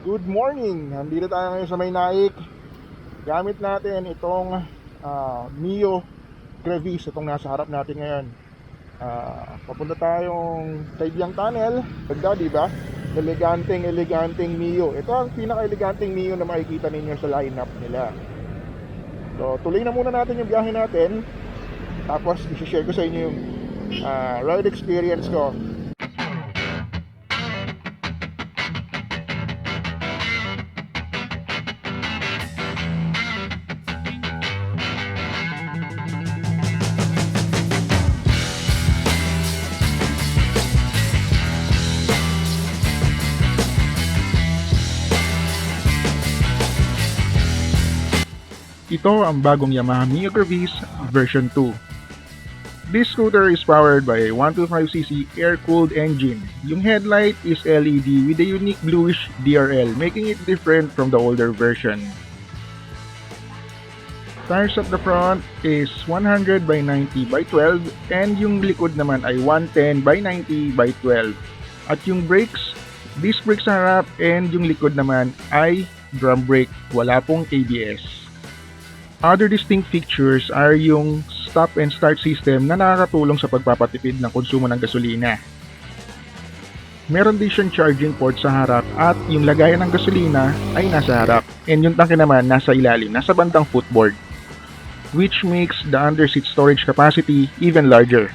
Good morning! Nandito tayo ngayon sa May Naik. Gamit natin itong Mio Crevice, itong nasa harap natin ngayon. Papunta tayong Kaibyang Tunnel. Ganda, di ba? Eleganteng Mio. Ito ang pinaka-eleganteng Mio na makikita ninyo sa lineup nila. So, tuloy na muna natin yung biyahe natin. Tapos, i-share ko sa inyo yung ride experience ko. Ito ang bagong Yamaha Mio Crevice version 2. This scooter is powered by a 125cc air-cooled engine. Yung headlight is LED with a unique bluish DRL, making it different from the older version. Tires at the front is 100 by 90 by 12 and yung likod naman ay 110 by 90 by 12. At yung brakes, disc brakes sa harap and yung likod naman ay drum brake, wala pong ABS. Other distinct features are yung stop and start system na nakakatulong sa pagpapatipid ng konsumo ng gasolina. Meron din siyang charging port sa harap at yung lagayan ng gasolina ay nasa harap and yung tangke naman nasa ilalim, nasa bandang footboard, which makes the underseat storage capacity even larger.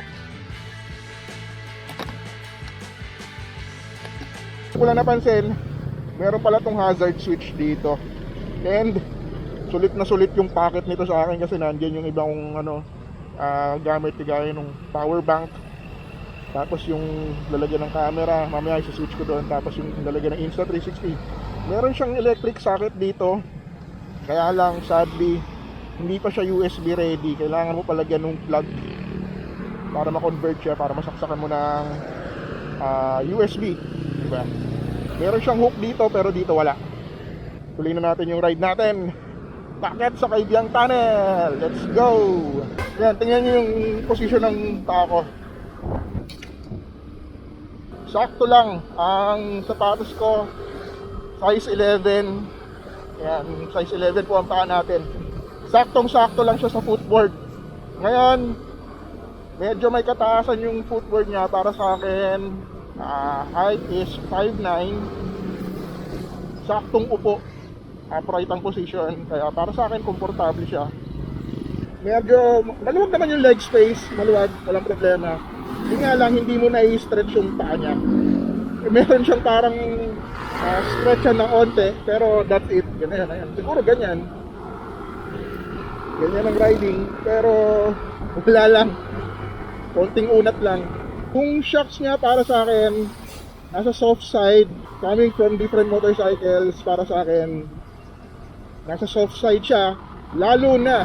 Kung wala napansin, meron pala tong hazard switch dito and sulit na sulit yung packet nito sa akin kasi nandiyan yung ibang gamit kagaya ng power bank, tapos yung lalagyan ng camera, mamaya i-switch ko doon, tapos yung lalagyan ng Insta360. Meron siyang electric socket dito, kaya lang sadly hindi pa siya USB ready. Kailangan mo palagyan ng plug para ma-convert siya, para masaksakan mo ng USB, diba? Meron siyang hook dito pero dito wala. Tuloy na natin yung ride natin. Packet sa Kaibyang Tunnel. Let's go! Yan, tingnan nyo yung position ng tako. Sakto lang. Ang sapatos ko, size 11. Yan, size 11 po ang paa natin. Saktong-sakto lang siya sa footboard. Ngayon, medyo may kataasan yung footboard niya. Para sa akin, height is 5'9". Saktong upo. Upright ang position, kaya para sa akin komportable siya. Medyo maluwag naman yung leg space, maluwag, walang problema. Yun nga lang, hindi mo na i-stretch yung paa niya. Meron siyang parang stretchan ng onte, pero that's it. Ganyan, ayan. Siguro ganyan ang riding, pero wala lang, konting unat lang. Kung shocks niya para sa akin, nasa soft side, coming from different motorcycles, para sa akin nasa soft side siya, lalo na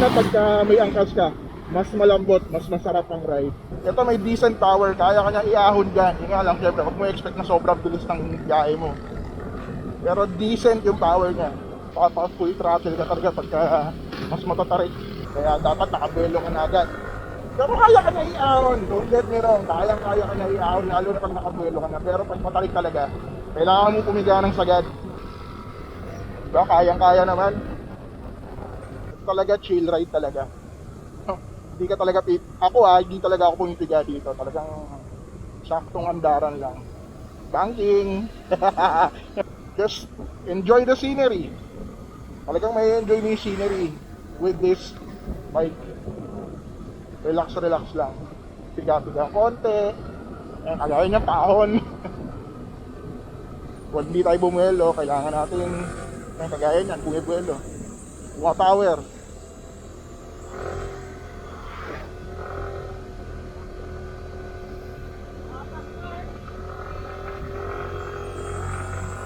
pagka may angkas ka, mas malambot, mas masarap ang ride. Ito may decent power, kaya kanya iahon dyan. Yung nga lang, syempre, huwag mo expect na sobrang bilis ng biyahe mo, pero decent yung power niya. Paka full throttle ka talaga pagka mas matatarik, kaya dapat nakabelo ka na agad. Pero kaya ka na iahon, don't get me wrong, kaya ka na iahon, lalo na pag nakabelo ka na. Pero pag matarik talaga, kailangan mo pumiga ng sagad. Diba? Kayang-kaya naman. Talaga chill ride talaga. Hindi ka talaga hindi talaga ako pumipiga dito. Talagang saktong andaran lang. Banking. Just enjoy the scenery. Talagang may enjoy mo yung scenery with this bike. Relax lang. Piga-piga konti. Kagaya niya tahon. Huwag di tayo bumuelo. Kailangan natin kagaya niyan, bumibuelo. Mga power.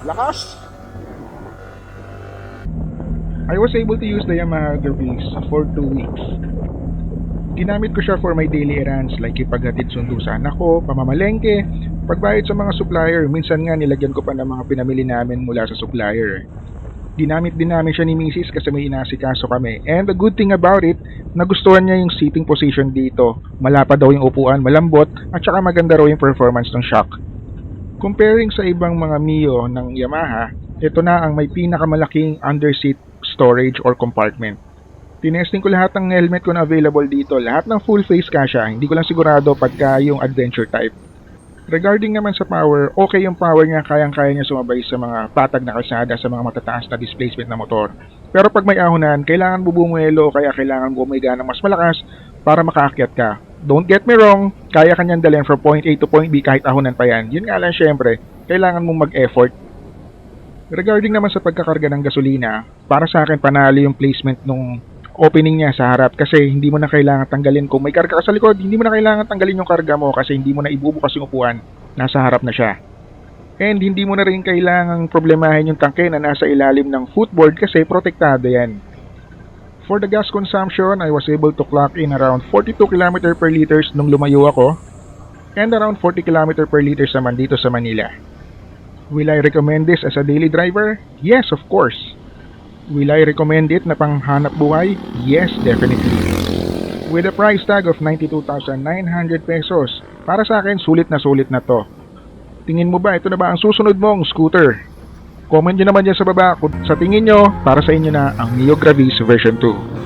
Lakas! I was able to use the Yamaha Crevice for 2 weeks. Ginamit ko siya for my daily errands like ipaghatid sundo sa anak ko, pamamalengke, pagbayad sa mga supplier. Minsan nga nilagyan ko pa ng mga pinamili namin mula sa supplier. Ginamit din namin siya ni Mrs. kasi may inasikaso kami. And the good thing about it, nagustuhan niya yung seating position dito. Malapad daw yung upuan, malambot, at saka maganda raw yung performance ng shock. Comparing sa ibang mga Mio ng Yamaha, ito na ang may pinakamalaking underseat storage or compartment. Tinesting ko lahat ng helmet ko na available dito, lahat ng full face kasya, hindi ko lang sigurado pagka yung adventure type. Regarding naman sa power, okay yung power niya, kayang-kaya niya sumabay sa mga patag na kalsada, sa mga matataas na displacement na motor. Pero pag may ahonan, kailangan bubumuelo, kaya kailangan bumiga ng mas malakas para makaakyat ka. Don't get me wrong, kaya kanyang dalhin from point A to point B kahit ahonan pa yan. Yun nga lang syempre, kailangan mong mag-effort. Regarding naman sa pagkakarga ng gasolina, para sa akin panalo yung placement nung opening niya sa harap kasi hindi mo na kailangan tanggalin. Kung may karga ka sa likod, hindi mo na kailangan tanggalin yung karga mo kasi hindi mo na ibubukas yung upuan. Nasa harap na siya. And hindi mo na rin kailangang problemahin yung tangke na nasa ilalim ng footboard kasi protektado yan. For the gas consumption, I was able to clock in around 42 km per liters nung lumayo ako and around 40 km per liters naman dito sa Manila. Will I recommend this as a daily driver? Yes, of course. Will I recommend it na panghanap buhay? Yes, definitely. With a price tag of 92,900 pesos, para sa akin sulit na to. Tingin mo ba ito na ba ang susunod mong scooter? Comment nyo naman dyan sa baba kung sa tingin nyo para sa inyo na ang Mio Gravis version 2.